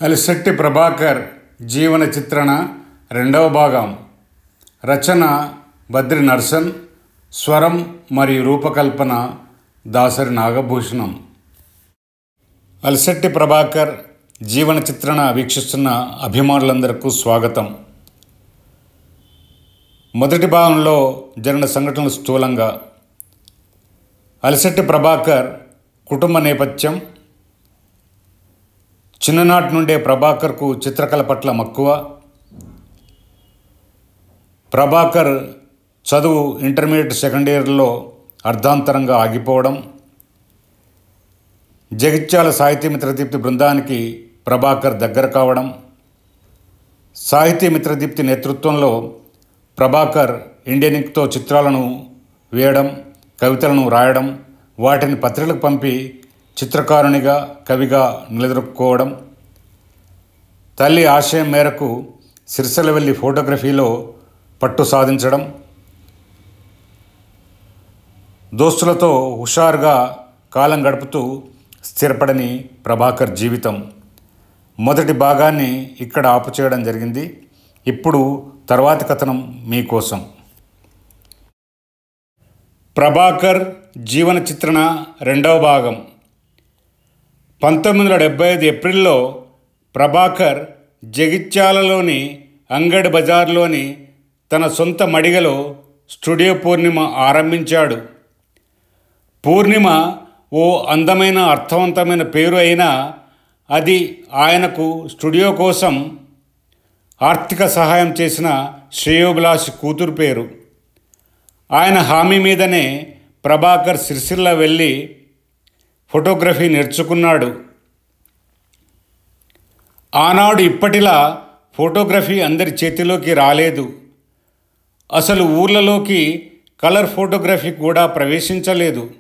అలిశెట్టి ప్రభాకర్ జీవన చిత్రణ రెండవ భాగం. రచన బద్రి నర్సన్. స్వరం మరియు రూపకల్పన దాసరి నాగభూషణం. అలిశెట్టి ప్రభాకర్ జీవన చిత్రణ వీక్షిస్తున్న అభిమానులందరికీ స్వాగతం. మొదటి భాగంలో జరిగిన సంఘటనలు స్థూలంగా. అలిశెట్టి ప్రభాకర్ కుటుంబ నేపథ్యం. చిన్ననాటి నుండే ప్రభాకర్కు చిత్రకళ పట్ల మక్కువ. ప్రభాకర్ చదువు ఇంటర్మీడియట్ సెకండ్ ఇయర్లో అర్ధాంతరంగా ఆగిపోవడం. జగిత్యాల సాహితీ మిత్రదీప్తి బృందానికి ప్రభాకర్ దగ్గర కావడం. సాహితీ మిత్రదీప్తి నేతృత్వంలో ప్రభాకర్ ఇండియన్ ఇంక్తో చిత్రాలను వేయడం, కవితలను రాయడం, వాటిని పత్రికలకు పంపి చిత్రకారునిగా, కవిగా నిలదొక్కుకోవడం. తల్లి ఆశయం మేరకు సిరిసిల్ల వెళ్ళి ఫోటోగ్రఫీలో పట్టు సాధించడం. దోస్తులతో హుషారుగా కాలం గడుపుతూ స్థిరపడని ప్రభాకర్ జీవితం. మొదటి భాగాన్ని ఇక్కడ ఆపు చేయడం జరిగింది. ఇప్పుడు తర్వాతి కథనం మీకోసం. ప్రభాకర్ జీవన చిత్రణ రెండవ భాగం. 1975 ఏప్రిల్లో ప్రభాకర్ జగిత్యాలలోని అంగడి బజార్లోని తన సొంత మడిగలో స్టూడియో పూర్ణిమ ఆరంభించాడు. పూర్ణిమ ఓ అందమైన అర్థవంతమైన పేరు అయినా అది ఆయనకు స్టూడియో కోసం ఆర్థిక సహాయం చేసిన శ్రేయోభిలాషి కూతురు పేరు. ఆయన హామీ మీదనే ప్రభాకర్ సిరిసిల్ల వెళ్ళి ఫోటోగ్రఫీ నేర్చుకున్నాడు. ఆనాడు ఇప్పటిలా ఫోటోగ్రఫీ అందరి చేతిలోకి రాలేదు. అసలు ఊర్లలోకి కలర్ ఫోటోగ్రఫీ కూడా ప్రవేశించలేదు.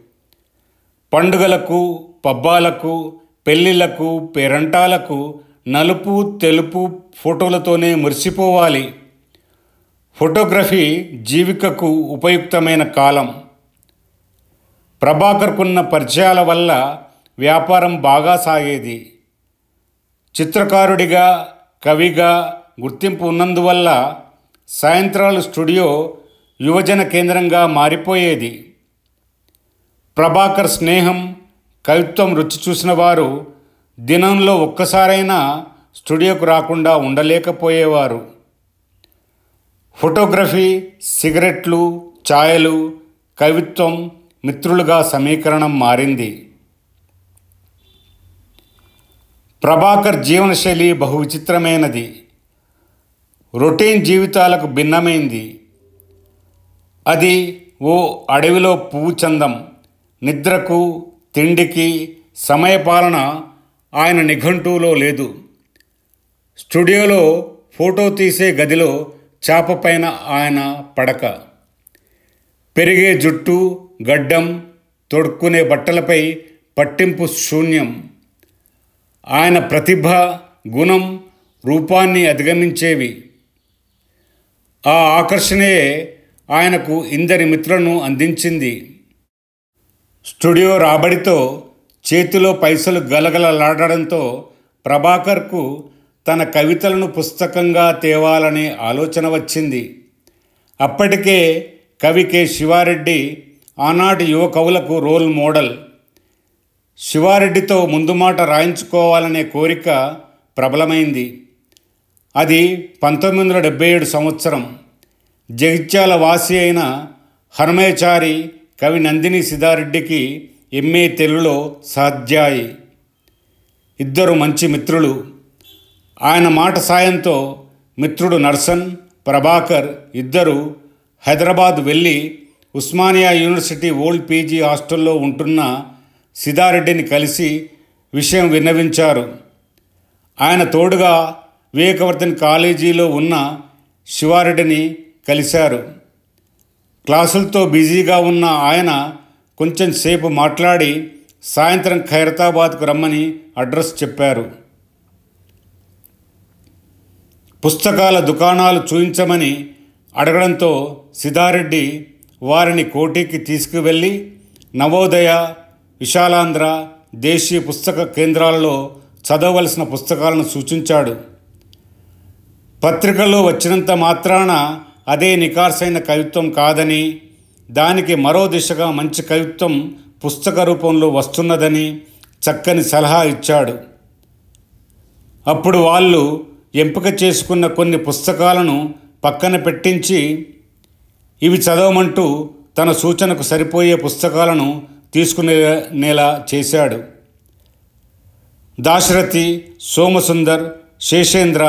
పండుగలకు, పబ్బాలకు, పెళ్ళిళ్ళకు, పేరంటాలకు నలుపు తెలుపు ఫోటోలతోనే మురిసిపోవాలి. ఫోటోగ్రఫీ జీవికకు ఉపయుక్తమైన కాలం. ప్రభాకర్కున్న పరిచయాల వల్ల వ్యాపారం బాగా సాగేది. చిత్రకారుడిగా, కవిగా గుర్తింపు ఉన్నందువల్ల సాయంత్రాలు స్టూడియో యువజన కేంద్రంగా మారిపోయేది. ప్రభాకర్ స్నేహం, కవిత్వం రుచి చూసిన వారు దినంలో ఒక్కసారైనా స్టూడియోకు రాకుండా ఉండలేకపోయేవారు. ఫోటోగ్రఫీ, సిగరెట్లు, ఛాయలు, కవిత్వం మిత్రులుగా సమీకరణం మారింది. ప్రభాకర్ జీవనశైలి బహు విచిత్రమైనది. రొటీన్ జీవితాలకు భిన్నమైంది. అది ఓ అడవిలో పువ్వు చందం. నిద్రకు, తిండికి సమయపాలన ఆయన నిఘంటువులో లేదు. స్టూడియోలో ఫోటో తీసే గదిలో చాపపైన ఆయన పడక. పెరిగే జుట్టు, గడ్డం, తొడుక్కునే బట్టలపై పట్టింపు శూన్యం. ఆయన ప్రతిభ, గుణం రూపాన్ని అధిగమించేవి. ఆ ఆకర్షణయే ఆయనకు ఇందరి మిత్రులను అందించింది. స్టూడియో రాబడితో చేతిలో పైసలు గలగలలాడడంతో ప్రభాకర్కు తన కవితలను పుస్తకంగా తేవాలనే ఆలోచన వచ్చింది. అప్పటికే కవి కె శివారెడ్డి ఆనాటి యువ కవులకు రోల్ మోడల్. శివారెడ్డితో ముందు మాట రాయించుకోవాలనే కోరిక ప్రబలమైంది. అది 1977 సంవత్సరం. జగిత్యాల వాసి అయిన హనుమయాచారి కవి నందిని సిద్ధారెడ్డికి ఎంఏ తెలుగులో సహాధ్యాయి. ఇద్దరు మంచి మిత్రులు. ఆయన మాట సాయంతో మిత్రుడు నర్సన్, ప్రభాకర్ ఇద్దరు హైదరాబాద్ వెళ్ళి ఉస్మానియా యూనివర్సిటీ ఓల్డ్ పీజీ హాస్టల్లో ఉంటున్న సిద్ధారెడ్డిని కలిసి విషయం విన్నవించారు. ఆయన తోడుగా వివేకవర్ధన్ కాలేజీలో ఉన్న శివారెడ్డిని కలిశారు. క్లాసులతో బిజీగా ఉన్న ఆయన కొంచెం సేపు మాట్లాడి సాయంత్రం ఖైరతాబాద్కు రమ్మని అడ్రస్ చెప్పారు. పుస్తకాల దుకాణాలు చూయించమని అడగడంతో సిద్ధారెడ్డి వారిని కోటికి తీసుకువెళ్ళి నవోదయ, విశాలాంధ్ర, దేశీయ పుస్తక కేంద్రాలలో చదవవలసిన పుస్తకాలను సూచించాడు. పత్రికల్లో వచ్చినంత మాత్రాన అదే నికార్సైన కవిత్వం కాదని, దానికి మరో దిశగా మంచి కవిత్వం పుస్తక రూపంలో వస్తున్నదని చక్కని సలహా ఇచ్చాడు. అప్పుడు వాళ్ళు ఎంపిక చేసుకున్న కొన్ని పుస్తకాలను పక్కన పెట్టించి ఇవి చదవమంటూ తన సూచనకు సరిపోయే పుస్తకాలను తీసుకునేలా చేశాడు. దాశరథి, సోమసుందర్, శేషేంద్ర,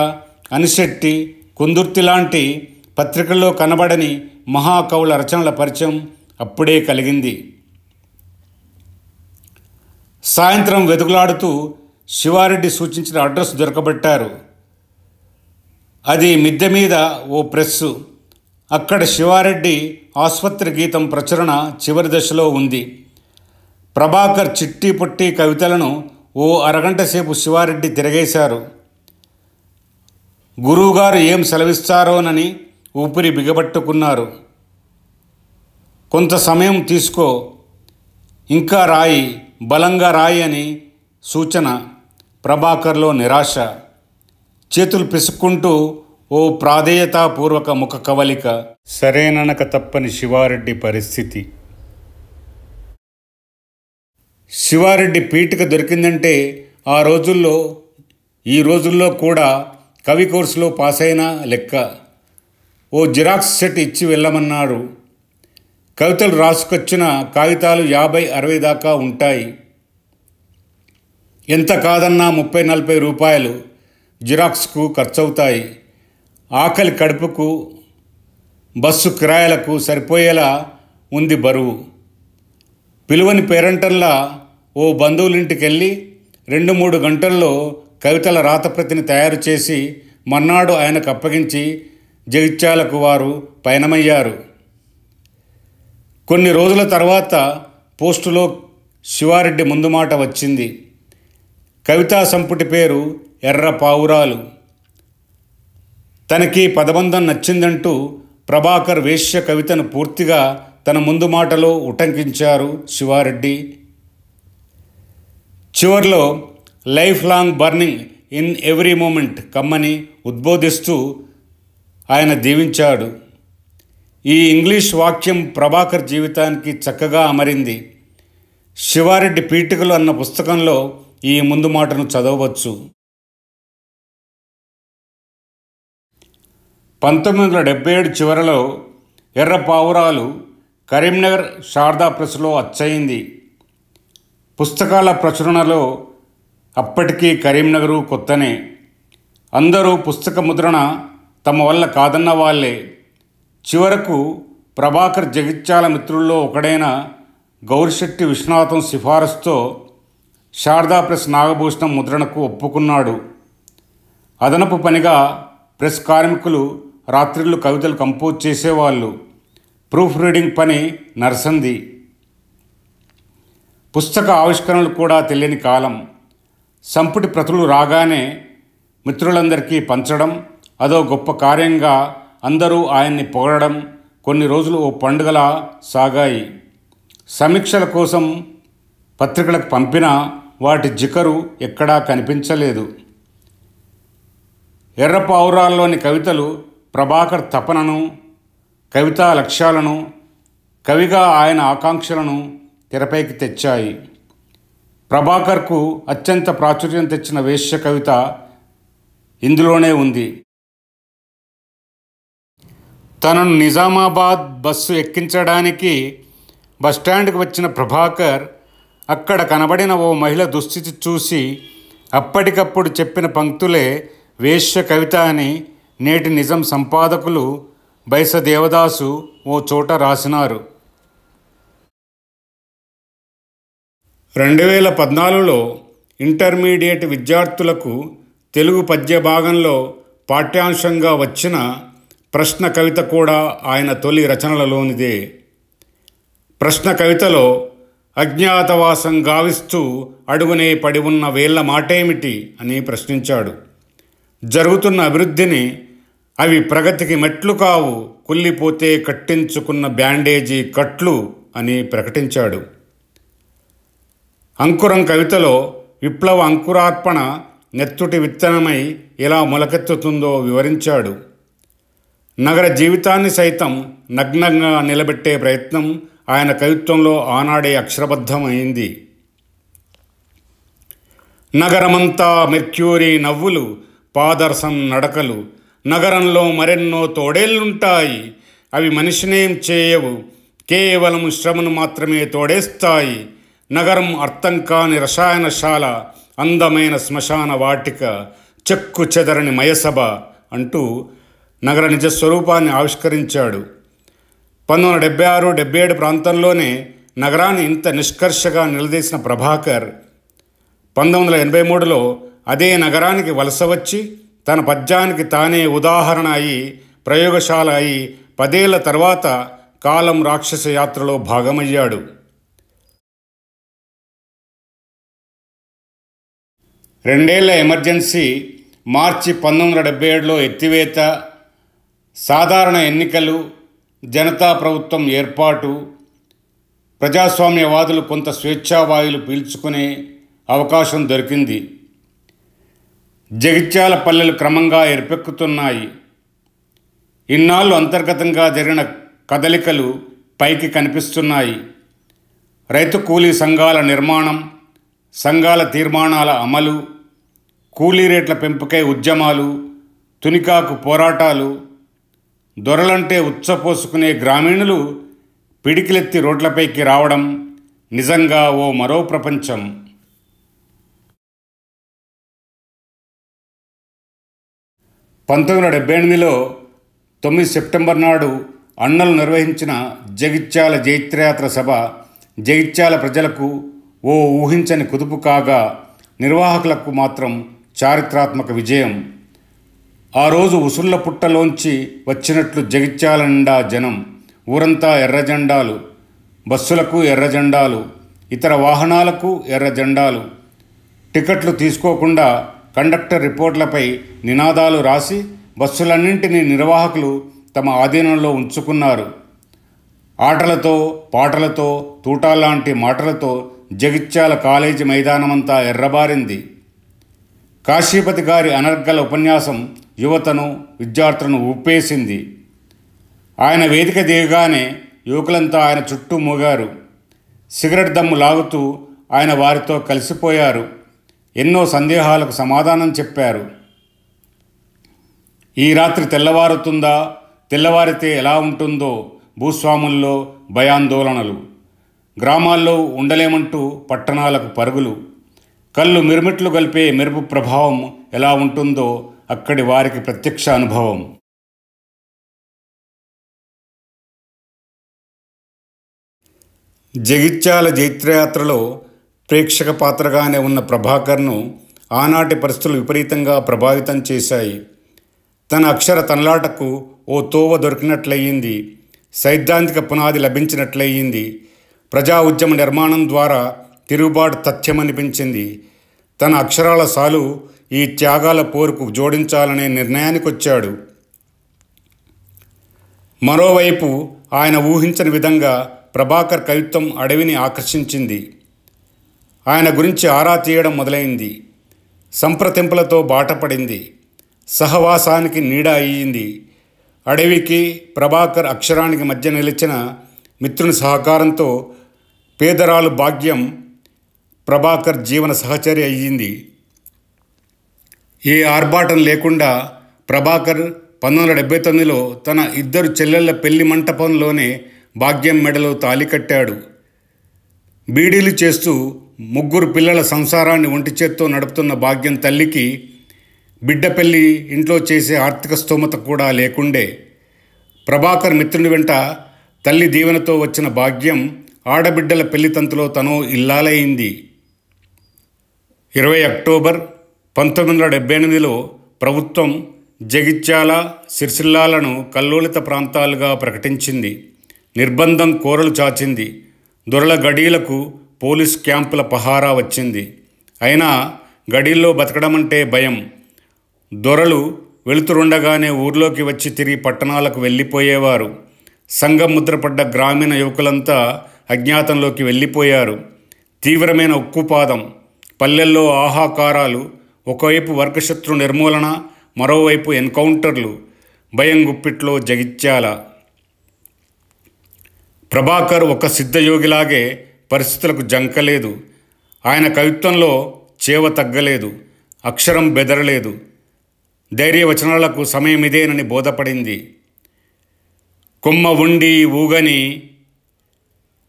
అనిశెట్టి, కుందుర్తి లాంటి పత్రికల్లో కనబడని మహాకవుల రచనల పరిచయం అప్పుడే కలిగింది. సాయంత్రం వెతుకులాడుతూ శివారెడ్డి సూచించిన అడ్రస్ దొరకబట్టారు. అది మిద్దె మీద ఓ ప్రెస్సు. అక్కడ శివారెడ్డి ఆస్పత్రి గీతం ప్రచురణ చివరి దశలో ఉంది. ప్రభాకర్ చిట్టి పొట్టి కవితలను ఓ అరగంట సేపు శివారెడ్డి తిరగేశారు. గురువుగారు ఏం సెలవిస్తారోనని ఊపిరి బిగబట్టుకున్నారు. కొంత సమయం తీసుకో, ఇంకా రాయి, బలంగా రాయి అని సూచన. ప్రభాకర్లో నిరాశ. చేతులు పిసుక్కుంటూ ఓ ప్రాధేయతాపూర్వక ముఖ కవలిక. సరేననక తప్పని శివారెడ్డి పరిస్థితి. శివారెడ్డి పీఠిక దొరికిందంటే ఆ రోజుల్లో ఈ రోజుల్లో కూడా కవి కోర్సులో పాస్ అయిన లెక్క. ఓ జిరాక్స్ సెట్ ఇచ్చి వెళ్ళమన్నారు. కవితలు రాసుకొచ్చిన కాగితాలు 50-60 దాకా ఉంటాయి. ఎంత కాదన్నా 30-40 రూపాయలు జిరాక్స్కు ఖర్చవుతాయి. ఆకలి కడుపుకు, బస్సు కిరాయిలకు సరిపోయేలా ఉంది బరువు. పిలువని పేరంటల్లా ఓ బంధువులింటికెళ్ళి 2-3 గంటల్లో కవితల రాతప్రతిని తయారు చేసి మర్నాడు ఆయనకు అప్పగించి జగిత్యాలకు వారు పయనమయ్యారు. కొన్ని రోజుల తర్వాత పోస్టులో శివారెడ్డి ముందు మాట వచ్చింది. కవితా సంపుటి పేరు ఎర్ర పావురాలు. తనకి పదబంధం నచ్చిందంటూ ప్రభాకర్ వేశ్య కవితను పూర్తిగా తన ముందు మాటలో ఉటంకించారు శివారెడ్డి. చివర్లో life long burning in every moment కమ్మని ఉద్బోధిస్తూ ఆయన దీవించాడు. ఈ ఇంగ్లీష్ వాక్యం ప్రభాకర్ జీవితానికి చక్కగా అమరింది. శివారెడ్డి పీఠికలు అన్న పుస్తకంలో ఈ ముందు మాటను చదవవచ్చు. 1977 చివరలో ఎర్ర పావురాలు కరీంనగర్ శారదా ప్రెస్లో అచ్చయింది. పుస్తకాల ప్రచురణలో అప్పటికీ కరీంనగరు కొత్తనే. అందరూ పుస్తక ముద్రణ తమ వల్ల కాదన్న వాళ్ళే. చివరకు ప్రభాకర్ జగిత్యాల మిత్రుల్లో ఒకడైన గౌరిశెట్టి విశ్వనాథం సిఫారసుతో శారదా ప్రెస్ నాగభూషణం ముద్రణకు ఒప్పుకున్నాడు. అదనపు పనిగా ప్రెస్ కార్మికులు రాత్రిళ్ళు కవితలు కంపోజ్ చేసేవాళ్ళు. ప్రూఫ్ రీడింగ్ పని నర్సంది. పుస్తక ఆవిష్కరణలు కూడా తెలియని కాలం. సంపుటి ప్రతులు రాగానే మిత్రులందరికీ పంచడం అదో గొప్ప కార్యంగా అందరూ ఆయన్ని పొగడడం కొన్ని రోజులు ఓ పండుగలా సాగాయి. సమీక్షల కోసం పత్రికలకు పంపినా వాటి జికరు ఎక్కడా కనిపించలేదు. ఎర్ర పావురాల్లోని కవితలు ప్రభాకర్ తపనను, కవితా లక్ష్యాలను, కవిగా ఆయన ఆకాంక్షలను తెరపైకి తెచ్చాయి. ప్రభాకర్కు అత్యంత ప్రాచుర్యం తెచ్చిన వేశ్య కవిత ఇందులోనే ఉంది. తనను నిజామాబాద్ బస్సు ఎక్కించడానికి బస్టాండ్కి వచ్చిన ప్రభాకర్ అక్కడ కనబడిన ఓ మహిళ దుస్థితి చూసి అప్పటికప్పుడు చెప్పిన పంక్తులే వేశ్య కవిత అని నేటి నిజం సంపాదకులు బైస దేవదాసు ఓ చోట రాసినారు. 2014లో ఇంటర్మీడియట్ విద్యార్థులకు తెలుగు పద్య భాగంలో పాఠ్యాంశంగా వచ్చిన ప్రశ్న కవిత కూడా ఆయన తొలి రచనలలోనిదే. ప్రశ్న కవితలో అజ్ఞాతవాసం గావిస్తూ అడుగునే పడి ఉన్న వేళ్ల మాటేమిటి అని ప్రశ్నించాడు. జరుగుతున్న అభివృద్ధిని అవి ప్రగతికి మెట్లు కావు, కుళ్ళిపోతే కట్టించుకున్న బ్యాండేజీ కట్లు అని ప్రకటించాడు. అంకురం కవితలో విప్లవ అంకురార్పణ నెత్తుటి విత్తనమై ఎలా మొలకెత్తుతుందో వివరించాడు. నగర జీవితాన్ని సైతం నగ్నంగా నిలబెట్టే ప్రయత్నం ఆయన కవిత్వంలో ఆనాడే అక్షరబద్ధమైంది. నగరమంతా మెర్క్యూరీ నవ్వులు, పాదర్శన్ నడకలు, నగరంలో మరెన్నో తోడేళ్లుంటాయి, అవి మనిషినేం చేయవు, కేవలం శ్రమను మాత్రమే తోడేస్తాయి. నగరం అర్థం కాని రసాయనశాల, అందమైన శ్మశాన వాటిక, చెక్కు చెదరని మయసభ అంటూ నగర నిజస్వరూపాన్ని ఆవిష్కరించాడు. 1976-77 ప్రాంతంలోనే నగరాన్ని ఇంత నిష్కర్షగా నిలదీసిన ప్రభాకర్ 1983లో అదే నగరానికి వలస వచ్చి తన పద్యానికి తానే ఉదాహరణ అయి ప్రయోగశాల అయి 10 ఏళ్ల తర్వాత కాలం రాక్షస యాత్రలో భాగమయ్యాడు. 2 ఏళ్ల ఎమర్జెన్సీ, మార్చి 1977లో ఎత్తివేత, సాధారణ ఎన్నికలు, జనతా ప్రభుత్వం ఏర్పాటు, ప్రజాస్వామ్యవాదులు కొంత స్వేచ్ఛావాయులు పీల్చుకునే అవకాశం దొరికింది. జగిత్యాల పల్లెలు క్రమంగా ఎరుపెక్కుతున్నాయి. ఇన్నాళ్ళు అంతర్గతంగా జరిగిన కదలికలు పైకి కనిపిస్తున్నాయి. రైతు కూలీ సంఘాల నిర్మాణం, సంఘాల తీర్మానాల అమలు, కూలీ రేట్ల పెంపుకై ఉద్యమాలు, తునికాకు పోరాటాలు, దొరలంటే ఉచ్చపోసుకునే గ్రామీణులు పిడికిలెత్తి రోడ్లపైకి రావడం నిజంగా ఓ మరో ప్రపంచం. 1978లో 9 సెప్టెంబర్ నాడు అన్నలు నిర్వహించిన జగిత్యాల జైత్రయాత్ర సభ జగిత్యాల ప్రజలకు ఓ ఊహించని కుదుపు కాగా, నిర్వాహకులకు మాత్రం చారిత్రాత్మక విజయం. ఆ రోజు ఉసుళ్ల పుట్టలోంచి వచ్చినట్లు జగిత్యాల నిండా జనం, ఊరంతా ఎర్రజెండాలు, బస్సులకు ఎర్రజెండాలు, ఇతర వాహనాలకు ఎర్రజెండాలు. టికెట్లు తీసుకోకుండా కండక్టర్ రిపోర్ట్లపై నినాదాలు రాసి బస్సులన్నింటినీ నిర్వాహకులు తమ ఆధీనంలో ఉంచుకున్నారు. ఆటలతో, పాటలతో, తూటాల్లాంటి మాటలతో జగిత్యాల కాలేజీ మైదానమంతా ఎర్రబారింది. కాశీపతి గారి అనర్గళ ఉపన్యాసం యువతను, విద్యార్థులను ఊపేసింది. ఆయన వేదిక దిగగానే యువకులంతా ఆయన చుట్టూ మూగారు. సిగరెట్ దమ్ము లాగుతూ ఆయన వారితో కలిసిపోయారు. ఎన్నో సందేహాలకు సమాధానం చెప్పారు. ఈ రాత్రి తెల్లవారుతుందా, తెల్లవారితే ఎలా ఉంటుందో భూస్వాముల్లో భయాందోళనలు, గ్రామాల్లో ఉండలేమంటూ పట్టణాలకు పరుగులు, కళ్ళు మిరుమిట్లు కలిపే మెరుపు ప్రభావం ఎలా ఉంటుందో అక్కడి వారికి ప్రత్యక్ష అనుభవం. జగిత్యాల జైత్రయాత్రలో ప్రేక్షక పాత్రగానే ఉన్న ప్రభాకర్ను ఆనాటి పరిస్థితులు విపరీతంగా ప్రభావితం చేశాయి. తన అక్షర తనలాటకు ఓ తోవ దొరికినట్లయింది. సైద్ధాంతిక పునాది లభించినట్లయింది. ప్రజా ఉద్యమ నిర్మాణం ద్వారా తిరుగుబాటు తథ్యమనిపించింది. తన అక్షరాల సాలు ఈ త్యాగాల పోరుకు జోడించాలనే నిర్ణయానికొచ్చాడు. మరోవైపు ఆయన ఊహించని విధంగా ప్రభాకర్ కవిత్వం అడవిని ఆకర్షించింది. ఆయన గురించి ఆరా తీయడం మొదలైంది. సంప్రదింపులతో బాటపడింది. సహవాసానికి నీడ అయ్యింది. అడవికి, ప్రభాకర్ అక్షరానికి మధ్య నిలిచిన మిత్రుని సహకారంతో పేదరాలు భాగ్యం ప్రభాకర్ జీవన సహచరి అయ్యింది. ఏ ఆర్భాటం లేకుండా ప్రభాకర్ 1979లో తన 2 చెల్లెళ్ల పెళ్లి మంటపంలోనే భాగ్యం మెడలో తాళి కట్టాడు. బీడీలు చేస్తూ 3 పిల్లల సంసారాన్ని ఒంటి చేత్తో నడుపుతున్న భాగ్యం తల్లికి బిడ్డ పెళ్లి ఇంట్లో చేసే ఆర్థిక స్తోమత కూడా లేకుండే. ప్రభాకర్ మిత్రుని వెంట తల్లి దీవెనతో వచ్చిన భాగ్యం ఆడబిడ్డల పెళ్లి తంతులో తను ఇల్లాలైంది. 20 అక్టోబర్ 1978లో ప్రభుత్వం జగిత్యాల, సిరిసిల్లాలను కల్లోలిత ప్రాంతాలుగా ప్రకటించింది. నిర్బంధం కోరలు చాచింది. దొరల గడీలకు పోలీస్ క్యాంపుల పహారా వచ్చింది. అయినా గడీల్లో బతకడమంటే భయం. దొరలు వెళుతురుండగానే ఊర్లోకి వచ్చి తిరిగి పట్టణాలకు వెళ్ళిపోయేవారు. సంఘం ముద్రపడ్డ గ్రామీణ యువకులంతా అజ్ఞాతంలోకి వెళ్ళిపోయారు. తీవ్రమైన ఉక్కుపాదం, పల్లెల్లో ఆహాకారాలు, ఒకవైపు వర్గశత్రు నిర్మూలన, మరోవైపు ఎన్కౌంటర్లు. భయం గుప్పిట్లో జగిత్యాల. ప్రభాకర్ ఒక సిద్ధయోగిలాగే పరిస్థితులకు జంకలేదు. ఆయన కవిత్వంలో చేవ తగ్గలేదు, అక్షరం బెదరలేదు. ధైర్యవచనాలకు సమయమిదేనని బోధపడింది. కొమ్మ ఉండి ఊగని,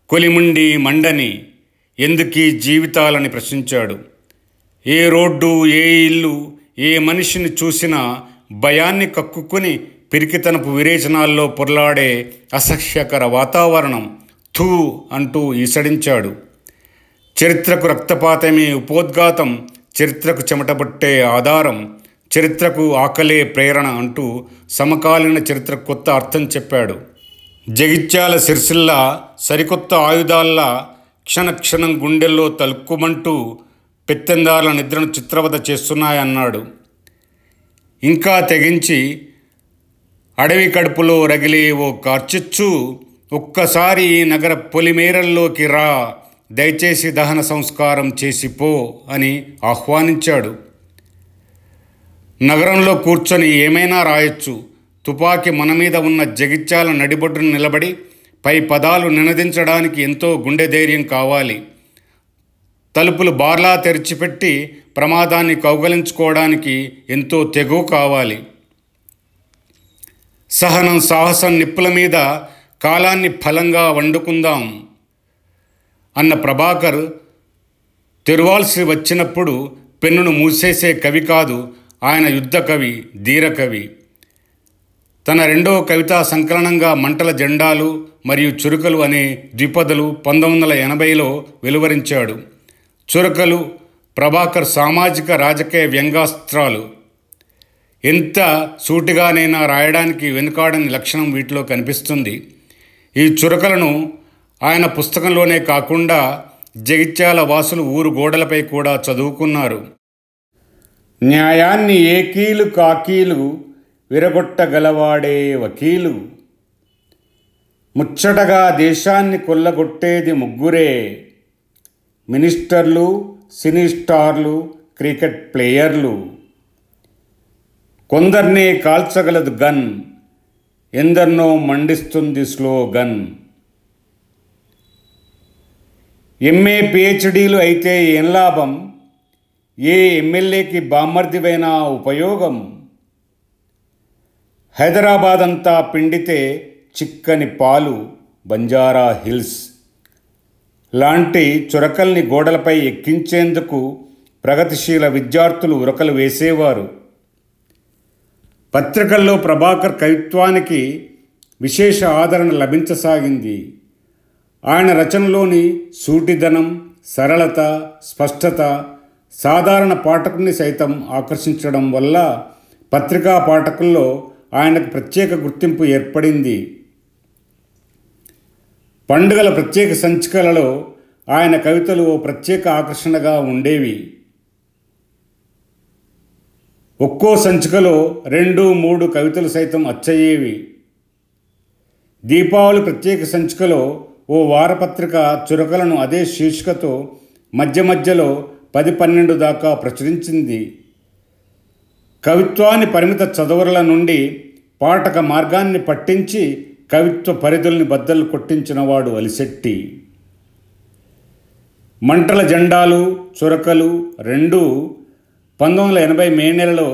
కొలిముండి మండని, ఎందుకీ జీవితాలని ప్రశ్నించాడు. ఏ రోడ్డు, ఏ ఇల్లు, ఏ మనిషిని చూసినా భయాన్ని కక్కుకొని పిరికితనపు విరేచనాల్లో పొర్లాడే అసహ్యకర వాతావరణం. థూ అంటూ ఈసడించాడు. చరిత్రకు రక్తపాతమే ఉపోద్ఘాతం, చరిత్రకు చెమటబట్టే ఆధారం, చరిత్రకు ఆకలే ప్రేరణ అంటూ సమకాలీన చరిత్రకు కొత్త అర్థం చెప్పాడు. జగిత్యాల సిరిసిల్ల సరికొత్త ఆయుధాల్లా క్షణక్షణం గుండెల్లో తలుక్కుమంటూ పెత్తందారుల నిద్రను చిత్రవద చేస్తున్నాయన్నాడు. ఇంకా తెగించి, అడవి కడుపులో రగిలే ఓ కార్చిచ్చు, ఒక్కసారి ఈ నగర పొలిమేరల్లోకి రా, దయచేసి దహన సంస్కారం చేసిపో అని ఆహ్వానించాడు. నగరంలో కూర్చొని ఏమైనా రాయొచ్చు. తుపాకీ మన మీద ఉన్న జగిత్యాల నడిబొడ్డును నిలబడి పై పదాలు నినదించడానికి ఎంతో గుండె ధైర్యం కావాలి. తలుపులు బార్లా తెరిచిపెట్టి ప్రమాదాన్ని కౌగలించుకోవడానికి ఎంతో తెగువ కావాలి. సహనం, సాహసం నిప్పుల మీద కాలాన్ని ఫలంగా వండుకుందాం అన్న ప్రభాకర్ తెరవాల్సి వచ్చినప్పుడు పెన్నును మూసేసే కవి కాదు, ఆయన యుద్ధ కవి, ధీర కవి. తన రెండో కవితా సంకలనంగా మంటల జెండాలు మరియు చురుకలు అనే ద్విపదలు 1980లో వెలువరించాడు. చురకలు ప్రభాకర్ సామాజిక రాజకీయ వ్యంగ్యాస్త్రాలు. ఎంత సూటిగానైనా రాయడానికి వెనుకాడని లక్షణం వీటిలో కనిపిస్తుంది. ఈ చురకలను ఆయన పుస్తకంలోనే కాకుండా జగిత్యాల వాసులు ఊరు గోడలపై కూడా చదువుకున్నారు. న్యాయాన్ని ఏకీలు కాకీలు విరగొట్టగలవాడే వకీలు, ముచ్చటగా దేశాన్ని కొల్లగొట్టేది ముగ్గురే, మినిస్టర్లు, సినీ స్టార్లు, క్రికెట్ ప్లేయర్లు. కొందర్నే కాల్చగలదు గన్, ఎందరినో మండిస్తుంది స్లోగన్. ఎంఏ పిహెచ్డీలు అయితే ఏం లాభం, ఏ ఎమ్మెల్యేకి బామ్మర్దివైనా ఉపయోగం. హైదరాబాద్ అంతా పిండితే చిక్కని పాలు బంజారా హిల్స్ లాంటి చురకల్ని గోడలపై ఎక్కించేందుకు ప్రగతిశీల విద్యార్థులు ఉరకలు వేసేవారు. పత్రికల్లో ప్రభాకర్ కవిత్వానికి విశేష ఆదరణ లభించసాగింది. ఆయన రచనలోని సూటిదనం, సరళత, స్పష్టత సాధారణ పాఠకుని సైతం ఆకర్షించడం వల్ల పత్రికా పాఠకుల్లో ఆయనకు ప్రత్యేక గుర్తింపు ఏర్పడింది. పండుగల ప్రత్యేక సంచికలలో ఆయన కవితలు ఓ ప్రత్యేక ఆకర్షణగా ఉండేవి. ఒక్కో సంచికలో 2-3 కవితలు సైతం అచ్చయ్యేవి. దీపావళి ప్రత్యేక సంచికలో ఓ వారపత్రిక చురకలను అదే శీర్షికతో మధ్య మధ్యలో 10-12 దాకా ప్రచురించింది. కవిత్వాన్ని పరిమిత చదువరుల నుండి పాఠక మార్గాన్ని పట్టించి కవిత్వ పరిధుల్ని బద్దలు కొట్టించినవాడు అలిశెట్టి. మంటల జెండాలు, చురకలు రెండూ 1980 మే నెలలో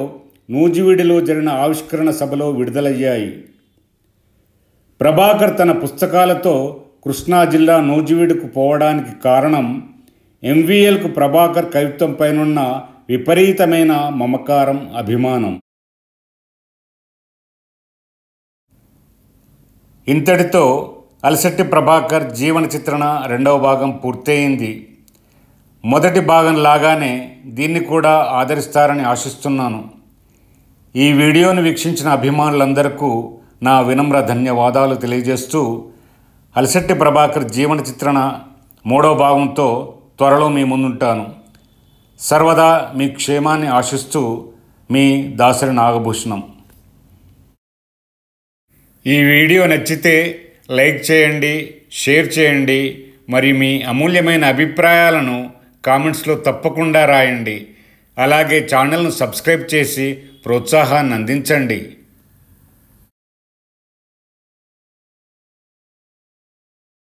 నూజివీడులో జరిగిన ఆవిష్కరణ సభలో విడుదలయ్యాయి. ప్రభాకర్ తన పుస్తకాలతో కృష్ణా జిల్లా నూజివీడుకు పోవడానికి కారణం ఎంవీఎల్కు ప్రభాకర్ కవిత్వం పైనున్న విపరీతమైన మమకారం, అభిమానం. ఇంతటితో అలిశెట్టి ప్రభాకర్ జీవన చిత్రణ 2వ భాగం పూర్తయింది. మొదటి భాగం లాగానే దీన్ని కూడా ఆదరిస్తారని ఆశిస్తున్నాను. ఈ వీడియోను వీక్షించిన అభిమానులందరికీ నా వినమ్ర ధన్యవాదాలు తెలియజేస్తూ అలిశెట్టి ప్రభాకర్ జీవన చిత్రణ 3వ భాగంతో త్వరలో మీ ముందుంటాను. సర్వదా మీ క్షేమాన్ని ఆశిస్తూ మీ దాసరి నాగభూషణం. ఈ వీడియో నచ్చితే లైక్ చేయండి, షేర్ చేయండి, మరి మీ అమూల్యమైన అభిప్రాయాలను కామెంట్స్లో తప్పకుండా రాయండి. అలాగే ఛానల్ను సబ్స్క్రైబ్ చేసి ప్రోత్సాహాన్ని అందించండి.